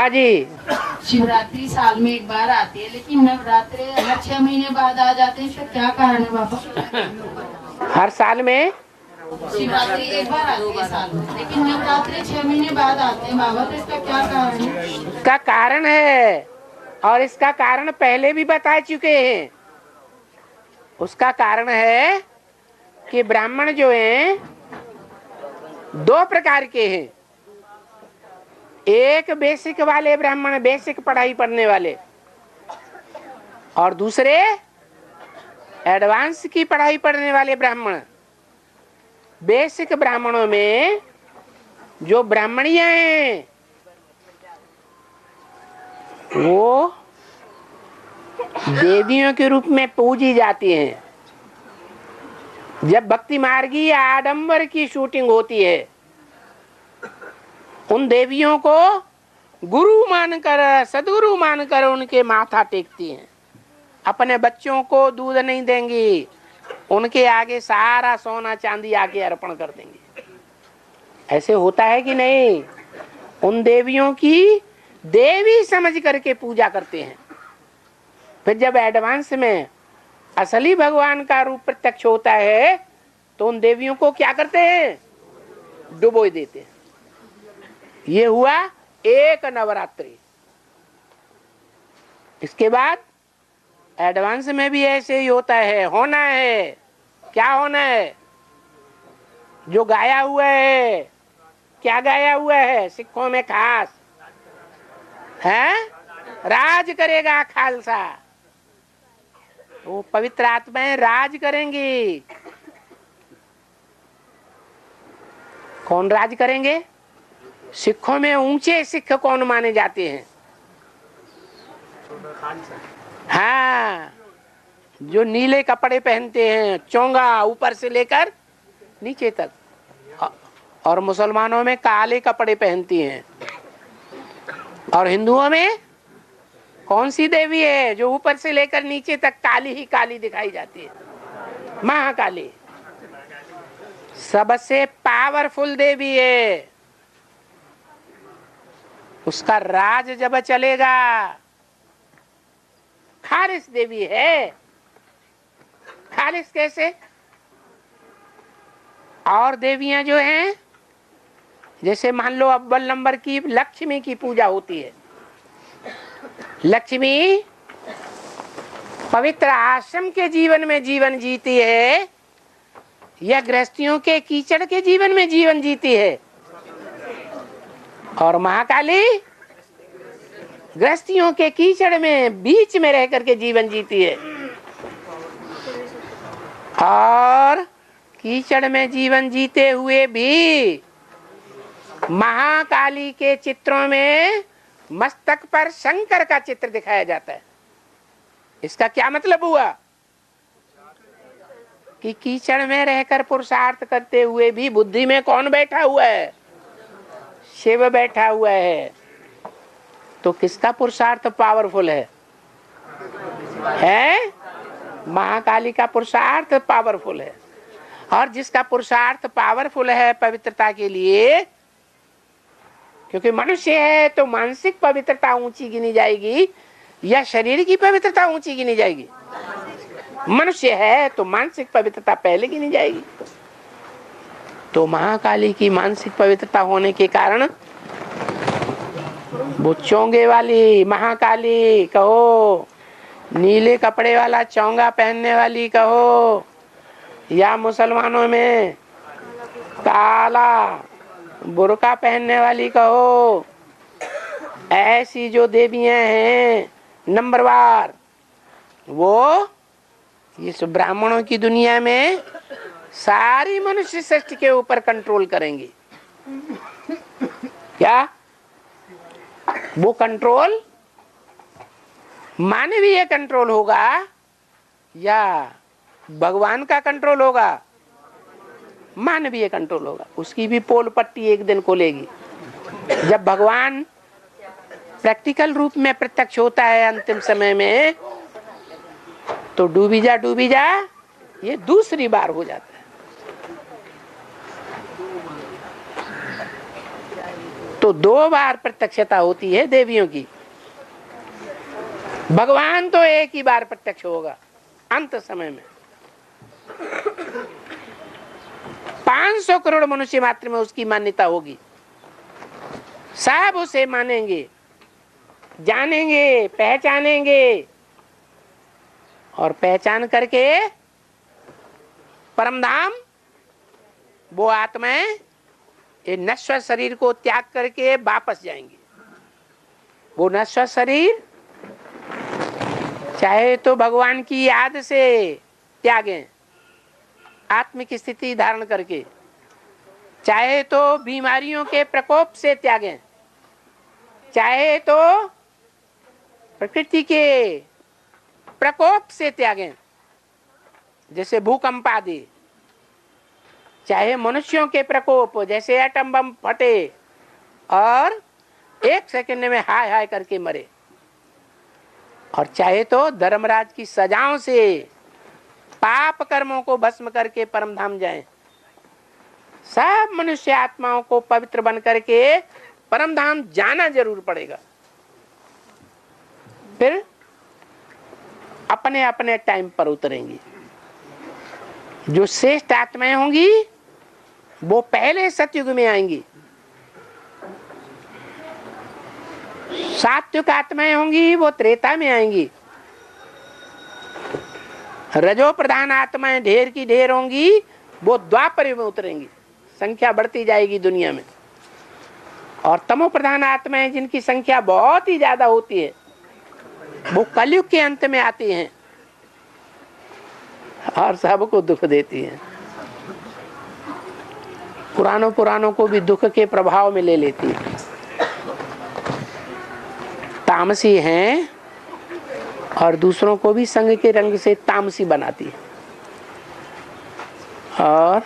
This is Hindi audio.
हाँ जी। शिवरात्रि साल में एक बार आती है, लेकिन नवरात्रे हर 6 महीने बाद आ जाते हैं, इसका क्या कारण है बाबा? हर साल में शिवरात्रि एक बार आती है साल में, लेकिन नवरात्रे 6 महीने बाद आते हैं बाबा, तो इसका क्या कारण है? इसका कारण है, और इसका कारण पहले भी बता चुके हैं। उसका कारण है कि ब्राह्मण जो हैं दो प्रकार के हैं। एक बेसिक वाले ब्राह्मण, बेसिक पढ़ाई पढ़ने वाले, और दूसरे एडवांस की पढ़ाई पढ़ने वाले ब्राह्मण। बेसिक ब्राह्मणों में जो ब्राह्मणियां हैं वो देवियों के रूप में पूजी जाती हैं। जब भक्ति मार्गी या आडंबर की शूटिंग होती है, उन देवियों को गुरु मानकर, सदगुरु मानकर उनके माथा टेकती हैं। अपने बच्चों को दूध नहीं देंगी, उनके आगे सारा सोना चांदी आके अर्पण कर देंगे। ऐसे होता है कि नहीं? उन देवियों की देवी समझ करके पूजा करते हैं। फिर जब एडवांस में असली भगवान का रूप प्रत्यक्ष होता है तो उन देवियों को क्या करते हैं? डुबो देते हैं। ये हुआ एक नवरात्रि। इसके बाद एडवांस में भी ऐसे ही होता है। होना है, क्या होना है? जो गाया हुआ है, क्या गाया हुआ है सिखों में खास है? राज करेगा खालसा। वो पवित्र आत्माएं राज करेंगी। कौन राज करेंगे? सिखों में ऊंचे सिख कौन माने जाते हैं? हाँ, जो नीले कपड़े पहनते हैं, चोंगा ऊपर से लेकर नीचे तक, और मुसलमानों में काले कपड़े पहनती हैं। और हिंदुओं में कौन सी देवी है जो ऊपर से लेकर नीचे तक काली ही काली दिखाई जाती है? महाकाली। सबसे पावरफुल देवी है। उसका राज जब चलेगा। खालिस देवी है। खालिस कैसे? और देवियां जो हैं, जैसे मान लो अव्वल नंबर की लक्ष्मी की पूजा होती है। लक्ष्मी पवित्र आश्रम के जीवन में जीवन जीती है या गृहस्थियों के कीचड़ के जीवन में जीवन जीती है? और महाकाली गृहस्थियों के कीचड़ में बीच में रह करके जीवन जीती है। और कीचड़ में जीवन जीते हुए भी महाकाली के चित्रों में मस्तक पर शंकर का चित्र दिखाया जाता है। इसका क्या मतलब हुआ? कि कीचड़ में रहकर पुरुषार्थ करते हुए भी बुद्धि में कौन बैठा हुआ है? शिव बैठा हुआ है। तो किसका पुरुषार्थ पावरफुल है? महाकाली का पुरुषार्थ पावरफुल है। और जिसका पुरुषार्थ पावरफुल है पवित्रता के लिए, क्योंकि मनुष्य है तो मानसिक पवित्रता ऊंची गिनी जाएगी या शरीर की पवित्रता ऊंची गिनी जाएगी? मनुष्य है तो मानसिक पवित्रता पहले गिनी जाएगी। तो महाकाली की मानसिक पवित्रता होने के कारण वो चोंगे वाली महाकाली कहो, नीले कपड़े वाला चोंगा पहनने वाली कहो, या मुसलमानों में काला बुर्का पहनने वाली कहो, ऐसी जो देवियां हैं नंबरवार, वो इस ब्राह्मणों की दुनिया में सारी मनुष्य सृष्टि के ऊपर कंट्रोल करेंगी। क्या वो कंट्रोल मानवीय कंट्रोल होगा या भगवान का कंट्रोल होगा? मानवीय कंट्रोल होगा। उसकी भी पोल पट्टी एक दिन खोलेगी। जब भगवान प्रैक्टिकल रूप में प्रत्यक्ष होता है अंतिम समय में, तो डूबी जा ये दूसरी बार हो जाता है। तो 2 बार प्रत्यक्षता होती है देवियों की। भगवान तो एक ही बार प्रत्यक्ष होगा अंत समय में। 500 करोड़ मनुष्य मात्र में उसकी मान्यता होगी। सब उसे मानेंगे, जानेंगे, पहचानेंगे और पहचान करके परमधाम वो आत्माएं ये नश्वर शरीर को त्याग करके वापस जाएंगे। वो नश्वर शरीर चाहे तो भगवान की याद से त्यागें, आत्मिक स्थिति धारण करके, चाहे तो बीमारियों के प्रकोप से त्यागें, चाहे तो प्रकृति के प्रकोप से त्यागें जैसे भूकंप आदि, चाहे मनुष्यों के प्रकोप जैसे एटम बम फटे और 1 सेकंड में हाय हाय करके मरे, और चाहे तो धर्मराज की सजाओं से पाप कर्मों को भस्म करके परमधाम जाएं। सब मनुष्य आत्माओं को पवित्र बन करके परमधाम जाना जरूर पड़ेगा। फिर अपने अपने टाइम पर उतरेंगी। जो श्रेष्ठ आत्माएं होंगी वो पहले सतयुग में आएंगी, सात्विक आत्माएं होंगी वो त्रेता में आएंगी, रजो प्रधान आत्माएं ढेर की ढेर होंगी वो द्वापर में उतरेंगी। संख्या बढ़ती जाएगी दुनिया में। और तमो प्रधान आत्माएं जिनकी संख्या बहुत ही ज्यादा होती है वो कलयुग के अंत में आती हैं और सबको दुख देती हैं। पुरानों को भी दुख के प्रभाव में ले लेती है। तामसी हैं और दूसरों को भी संग के रंग से तामसी बनाती है। और